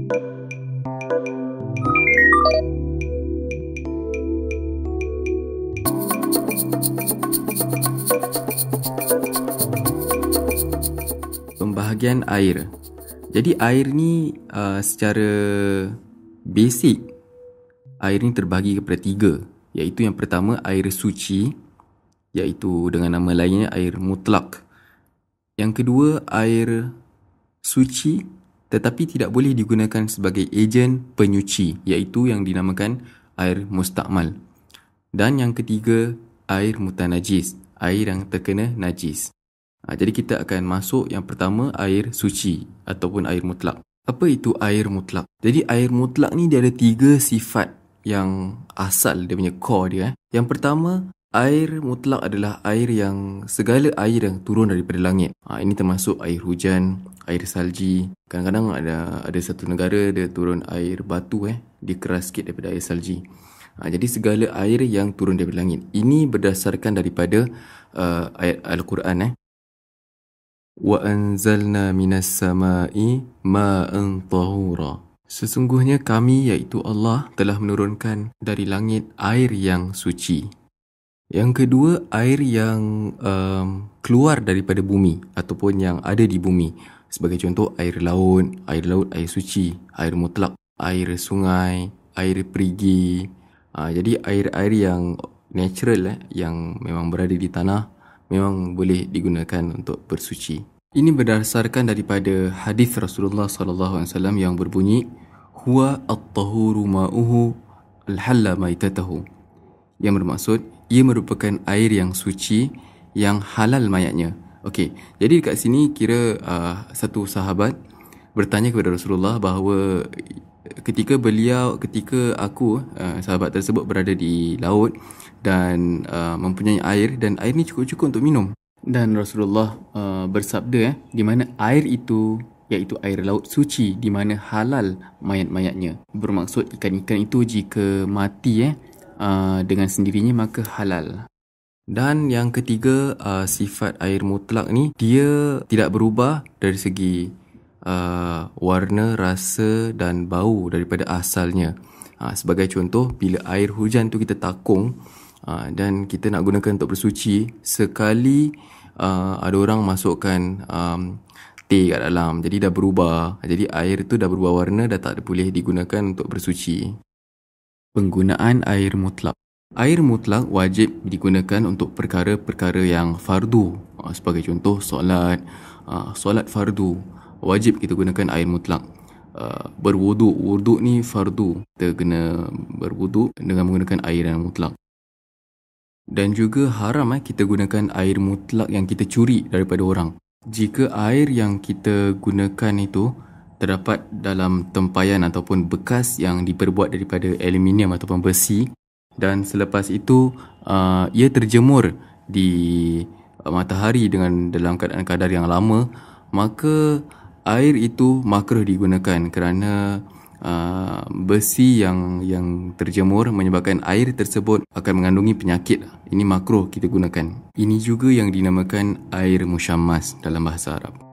Pembahagian air. Jadi air ni secara basic, air ni terbahagi kepada 3, iaitu yang pertama air suci, iaitu dengan nama lainnya air mutlak. Yang kedua air suci tetapi tidak boleh digunakan sebagai ejen penyuci, iaitu yang dinamakan air mustakmal. Dan yang ketiga air mutanajis, air yang terkena najis. Jadi kita akan masuk yang pertama air suci ataupun air mutlak. Apa itu air mutlak? Jadi air mutlak ni dia ada 3 sifat yang asal dia punya core dia. Yang pertama, air mutlak adalah air yang segala air yang turun daripada langit. Ini termasuk air hujan, air salji. Kadang-kadang ada satu negara dia turun air batu dia keras sikit daripada air salji. Jadi segala air yang turun daripada langit. Ini berdasarkan daripada ayat Al-Quran. Wa anzalna minas sama'i ma'an tahura. Sesungguhnya kami, iaitu Allah, telah menurunkan dari langit air yang suci. Yang kedua, air yang keluar daripada bumi ataupun yang ada di bumi. Sebagai contoh, air laut, air suci, air mutlak, air sungai, air perigi. Jadi air-air yang natural yang memang berada di tanah memang boleh digunakan untuk bersuci. Ini berdasarkan daripada hadis Rasulullah SAW yang berbunyi, huwa at-tahuru ma'uhu al-halla maitatahu. Yang bermaksud, ia merupakan air yang suci yang halal mayatnya. Okey, jadi dekat sini kira satu sahabat bertanya kepada Rasulullah bahawa ketika aku sahabat tersebut berada di laut dan mempunyai air, dan air ni cukup-cukup untuk minum, dan Rasulullah bersabda di mana air itu, iaitu air laut suci, di mana halal mayat-mayatnya. Bermaksud ikan-ikan itu jika mati dengan sendirinya maka halal. Dan yang ketiga, sifat air mutlak ni dia tidak berubah dari segi warna, rasa dan bau daripada asalnya. Sebagai contoh, bila air hujan tu kita takung dan kita nak gunakan untuk bersuci, sekali ada orang masukkan teh kat dalam, jadi dah berubah. Jadi air tu dah berubah warna, dah tak boleh digunakan untuk bersuci. Penggunaan air mutlak. Air mutlak wajib digunakan untuk perkara-perkara yang fardu. Sebagai contoh, solat fardu, wajib kita gunakan air mutlak. Berwuduk, wuduk ni fardu, kita kena berwuduk dengan menggunakan air yang mutlak. Dan juga haram kita gunakan air mutlak yang kita curi daripada orang. Jika air yang kita gunakan itu terdapat dalam tempayan ataupun bekas yang diperbuat daripada aluminium ataupun besi, dan selepas itu ia terjemur di matahari dalam keadaan kadar yang lama, maka air itu makruh digunakan kerana besi yang terjemur menyebabkan air tersebut akan mengandungi penyakit. Ini makruh kita gunakan. Ini juga yang dinamakan air musyammas dalam bahasa Arab.